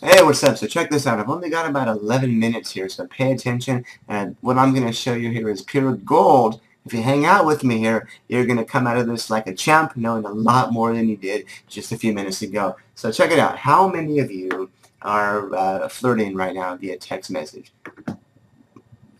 Hey, what's up? So check this out. I've only got about 11 minutes here, so pay attention. And what I'm going to show you here is pure gold. If you hang out with me here, you're going to come out of this like a champ, knowing a lot more than you did just a few minutes ago. So check it out. How many of you are flirting right now via text message?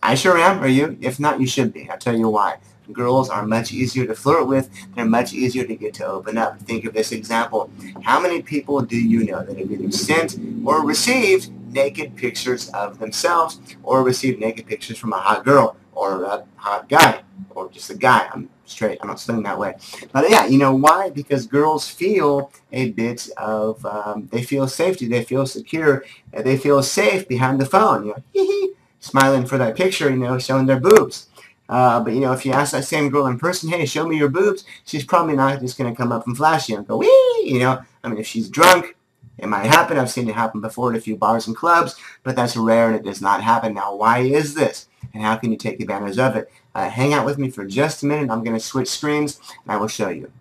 I sure am. Are you? If not, you should be. I'll tell you why. Girls are much easier to flirt with. They're much easier to get to open up. Think of this example. How many people do you know that have either sent or received naked pictures of themselves or received naked pictures from a hot girl or a hot guy or just a guy? I'm straight. I'm not saying that way. But yeah, you know why? Because girls feel a bit of, they feel safety. They feel secure. They feel safe behind the phone. You know, smiling for that picture, showing their boobs. But, if you ask that same girl in person, hey, show me your boobs, she's probably not just going to come up and flash you and go, wee, if she's drunk, it might happen. I've seen it happen before at a few bars and clubs, but that's rare and it does not happen. Now, why is this? And how can you take advantage of it? Hang out with me for just a minute. I'm going to switch screens and I will show you.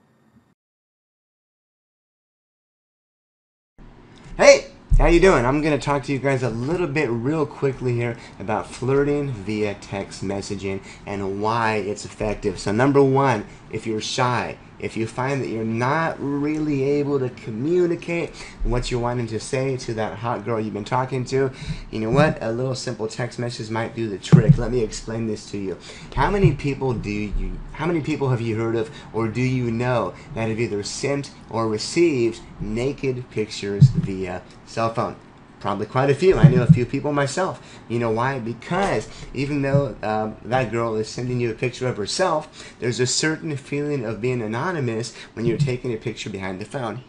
Hey! How you doing? I'm going to talk to you guys a little bit real quickly here about flirting via text messaging and why it's effective. So number one, if you're shy, if you find that you're not really able to communicate what you're wanting to say to that hot girl you've been talking to, you know what? A little simple text message might do the trick. Let me explain this to you. How many people have you heard of or do you know that have either sent or received naked pictures via cell phone? Probably quite a few. I know a few people myself. You know why? Because even though that girl is sending you a picture of herself, there's a certain feeling of being anonymous when you're taking a picture behind the phone.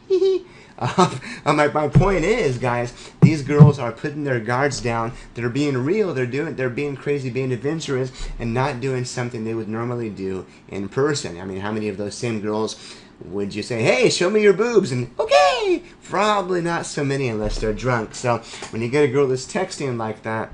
My point is, guys, these girls are putting their guards down. They're being real. They're being crazy, being adventurous, and not doing something they would normally do in person. I mean, how many of those same girls would you say, hey, show me your boobs? And okay, probably not so many unless they're drunk. So when you get a girl that's texting like that,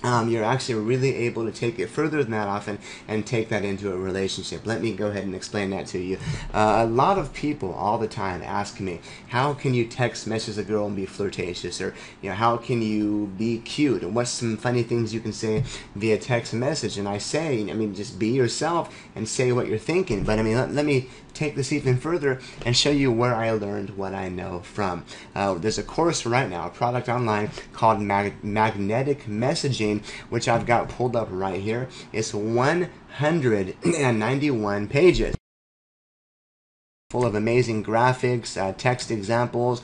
you're actually really able to take it further than that often and take that into a relationship. Let me go ahead and explain that to you. A lot of people all the time ask me, how can you text message a girl and be flirtatious? Or, how can you be cute? And what's some funny things you can say via text message? And I say, just be yourself and say what you're thinking. But, let me take this even further and show you where I learned what I know from. There's a course right now, a product online called Magnetic Messaging, which I've got pulled up right here. It's 191 pages. Full of amazing graphics, text examples,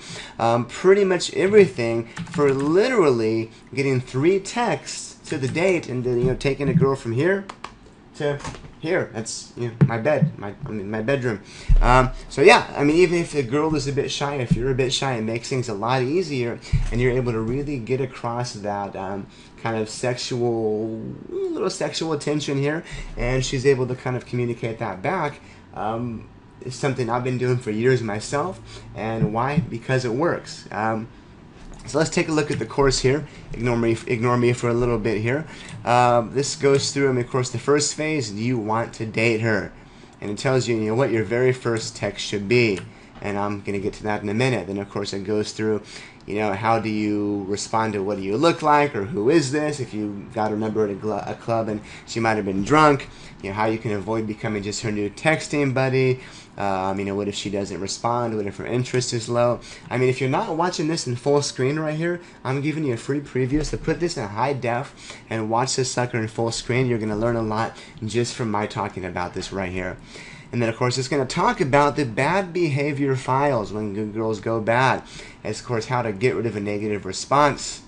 pretty much everything for literally getting 3 texts to the date and taking a girl from here to here. That's my bed, my bedroom. So yeah, even if the girl is a bit shy, if you're a bit shy, it makes things a lot easier, and you're able to really get across that kind of little sexual attention here, and she's able to kind of communicate that back. It's something I've been doing for years myself, and why? Because it works. So let's take a look at the course here. Ignore me for a little bit here. This goes through, of course, the first phase, do you want to date her? And it tells you, what your very first text should be. And I'm going to get to that in a minute. Then, of course, it goes through, how do you respond to what do you look like, or who is this? If you got a number at a club and she might have been drunk, how you can avoid becoming just her new texting buddy. What if she doesn't respond? What if her interest is low? If you're not watching this in full screen right here, I'm giving you a free preview. So put this in high def and watch this sucker in full screen. You're going to learn a lot just from my talking about this right here. And then, of course, it's going to talk about the bad behavior files when good girls go bad. As, of course, how to get rid of a negative response,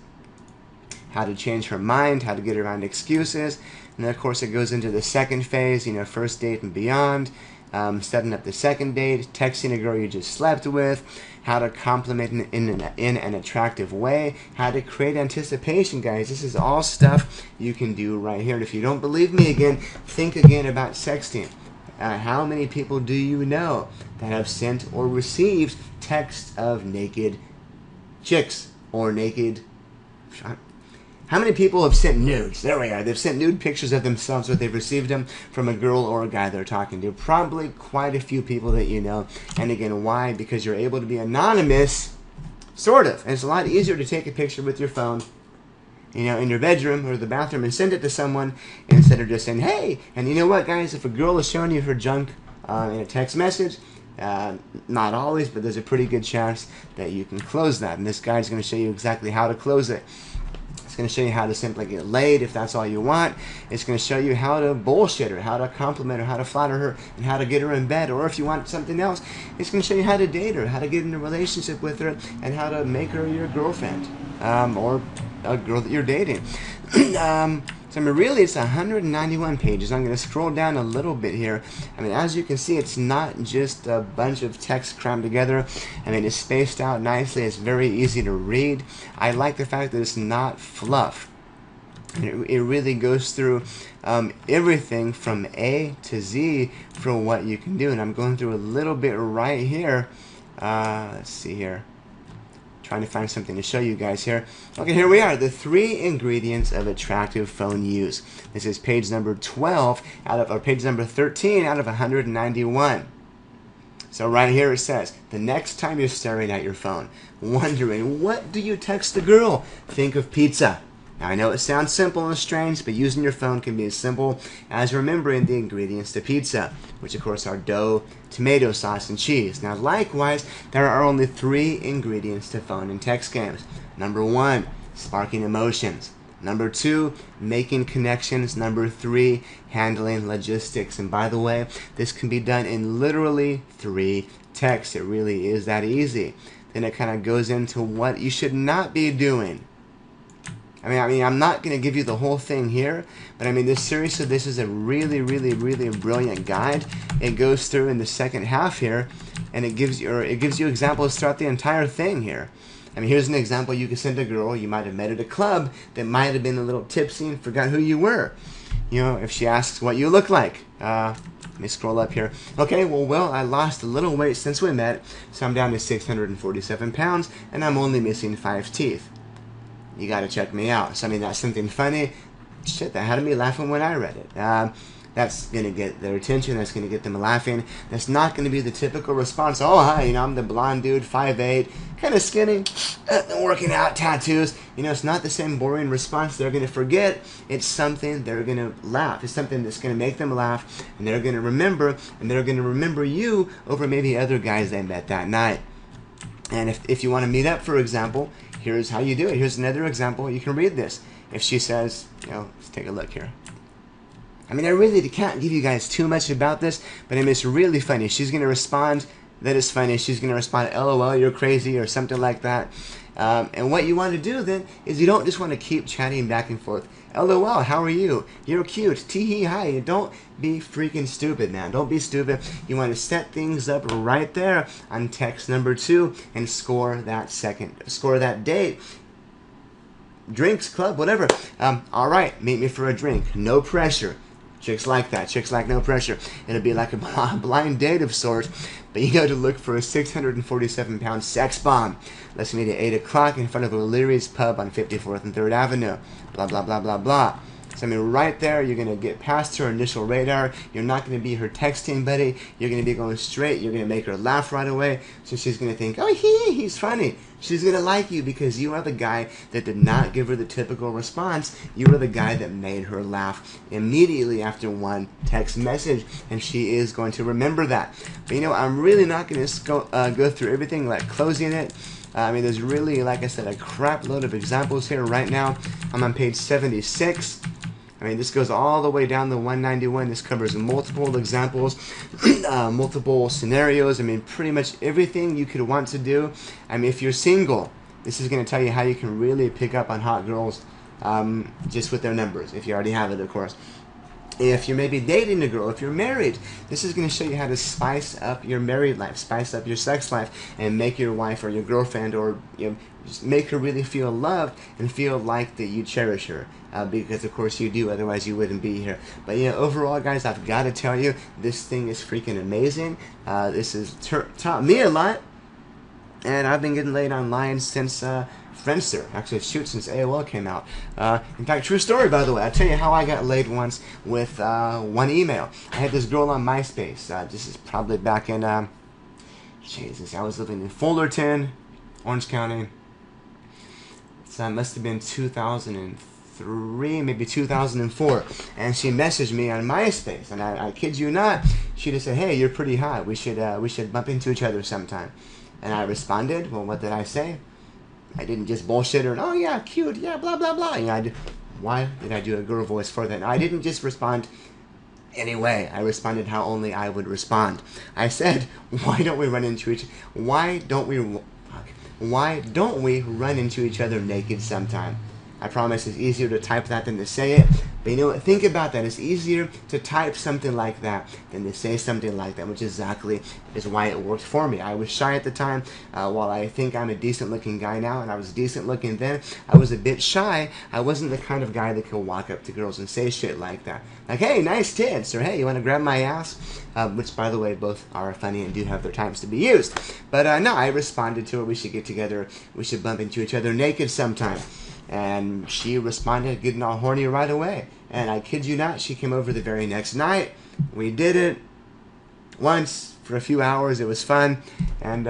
how to change her mind, how to get around excuses. And then, of course, it goes into the second phase, first date and beyond. Setting up the second date, texting a girl you just slept with, how to compliment in an attractive way, how to create anticipation, guys. This is all stuff you can do right here. And if you don't believe me again, think again about sexting. How many people do you know that have sent or received texts of naked chicks or naked... How many people have sent nudes? There we are. They've sent nude pictures of themselves, or they've received them from a girl or a guy they're talking to. Probably quite a few people that you know. And again, why? Because you're able to be anonymous Sort of. And it's a lot easier to take a picture with your phone, you know, in your bedroom or the bathroom and send it to someone instead of just saying, hey. And you know what, guys? If a girl is showing you her junk in a text message, not always, but there's a pretty good chance that you can close that. And this guide's going to show you exactly how to close it. It's going to show you how to simply get laid if that's all you want. It's going to show you how to bullshit her, how to compliment her, how to flatter her, and how to get her in bed. Or if you want something else, it's going to show you how to date her, how to get in a relationship with her, and how to make her your girlfriend or a girl that you're dating. So I mean, really, it's 191 pages. I'm going to scroll down a little bit here. I mean, as you can see, it's not just a bunch of text crammed together. I mean, it's spaced out nicely. It's very easy to read. I like the fact that it's not fluff. It really goes through everything from A to Z for what you can do. And I'm going through a little bit right here. Let's see here. Trying to find something to show you guys here. Okay, here we are. The 3 ingredients of attractive phone use. This is page number 12 or page number 13 out of 191. So right here it says, the next time you're staring at your phone, wondering, what do you text the girl? Think of pizza. Now, I know it sounds simple and strange, but using your phone can be as simple as remembering the ingredients to pizza, which of course are dough, tomato sauce, and cheese. Now, likewise, there are only 3 ingredients to phone and text games. Number 1, sparking emotions. Number 2, making connections. Number 3, handling logistics. And by the way, this can be done in literally 3 texts. It really is that easy. Then it kind of goes into what you should not be doing. I mean, I'm not going to give you the whole thing here, but I mean, this is a really, really, really brilliant guide. It goes through in the second half here, and it gives you examples throughout the entire thing here. I mean, here's an example you could send a girl you might have met at a club that might have been a little tipsy and forgot who you were. You know, if she asks what you look like. Let me scroll up here. Okay, well, I lost a little weight since we met, so I'm down to 647 pounds, and I'm only missing 5 teeth. You got to check me out. So, I mean, that's something funny. Shit, that had me laughing when I read it. That's going to get their attention. That's going to get them laughing. That's not going to be the typical response. Oh, hi, you know, I'm the blonde dude, 5'8", kind of skinny, working out, tattoos. You know, it's not the same boring response they're going to forget. It's something they're going to laugh. It's something that's going to make them laugh, and they're going to remember, and they're going to remember you over maybe other guys they met that night. And if you want to meet up, for example, here's how you do it. Here's another example. You can read this. If she says, you know, let's take a look here. I mean, I really can't give you guys too much about this, but I mean, it's really funny. She's going to respond that it's funny. She's going to respond, LOL, you're crazy, or something like that. And what you want to do then is you don't just want to keep chatting back and forth. LOL, how are you? You're cute. Tee-hee, hi. Don't be freaking stupid, man. Don't be stupid. You want to set things up right there on text number 2 and score that date. Drinks, club, whatever. All right, meet me for a drink. No pressure. Chicks like that. Chicks like no pressure. It'll be like a blind date of sorts, but you got to look for a 647-pound sex bomb. Let's meet at 8 o'clock in front of O'Leary's Pub on 54th and 3rd Avenue. Blah, blah, blah, blah, blah. So, I mean, right there, you're going to get past her initial radar. You're not going to be her texting buddy. You're going to be going straight. You're going to make her laugh right away. So she's going to think, oh, he's funny. She's going to like you because you are the guy that did not give her the typical response. You are the guy that made her laugh immediately after one text message. And she is going to remember that. But, you know, I'm really not going to go through everything like closing it. I mean, there's really, like I said, a crap load of examples here right now. I'm on page 76. I mean, this goes all the way down to 191. This covers multiple examples, multiple scenarios. I mean, pretty much everything you could want to do. I mean, if you're single, this is going to tell you how you can really pick up on hot girls just with their numbers, if you already have it, of course. If you're maybe dating a girl, if you're married, this is going to show you how to spice up your married life, spice up your sex life, and make your wife or your girlfriend or just make her really feel loved and feel like that you cherish her. Because, of course, you do. Otherwise, you wouldn't be here. But, overall, guys, I've got to tell you, this thing is freaking amazing. This has taught me a lot. And I've been getting laid online since Friendster. Actually, since AOL came out. In fact, true story, by the way. I'll tell you how I got laid once with one email. I had this girl on MySpace. This is probably back in, Jesus, I was living in Fullerton. Orange County. So it must have been 2003, maybe 2004. And she messaged me on MySpace, and I kid you not, she just said, "Hey, you're pretty hot. We should bump into each other sometime." And I responded, well, what did I say? I didn't just bullshit her and, "Oh yeah, cute, yeah, blah blah blah." You know, why did I do a girl voice for that? I didn't just respond anyway. I responded how only I would respond. I said, "Why don't we run into each? Why don't we run into each other naked sometime?" I promise it's easier to type that than to say it. But you know what? Think about that. It's easier to type something like that than to say something like that, which exactly is why it worked for me. I was shy at the time. While I think I'm a decent-looking guy now, and I was decent-looking then, I was a bit shy. I wasn't the kind of guy that could walk up to girls and say shit like that. Like, "Hey, nice tits," or "Hey, you want to grab my ass?" Which, by the way, both are funny and do have their times to be used. But no, I responded to her. "We should get together. We should bump into each other naked sometime." And she responded, getting all horny right away. And I kid you not, she came over the very next night. We did it once for a few hours. It was fun. And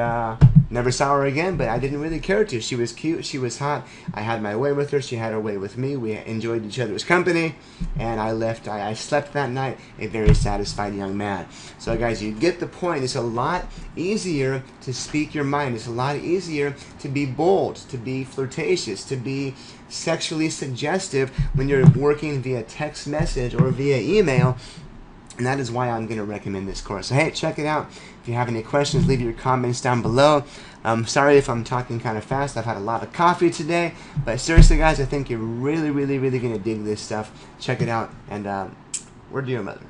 never saw her again, but I didn't really care to. She was cute. She was hot. I had my way with her. She had her way with me. We enjoyed each other's company. And I left. I slept that night a very satisfied young man. So guys, you get the point. It's a lot easier to speak your mind. It's a lot easier to be bold, to be flirtatious, to be sexually suggestive when you're working via text message or via email. And that is why I'm going to recommend this course. So hey, check it out. If you have any questions, leave your comments down below. Sorry if I'm talking kind of fast. I've had a lot of coffee today. But seriously, guys, I think you're really, really, really going to dig this stuff. Check it out. And word to your mother.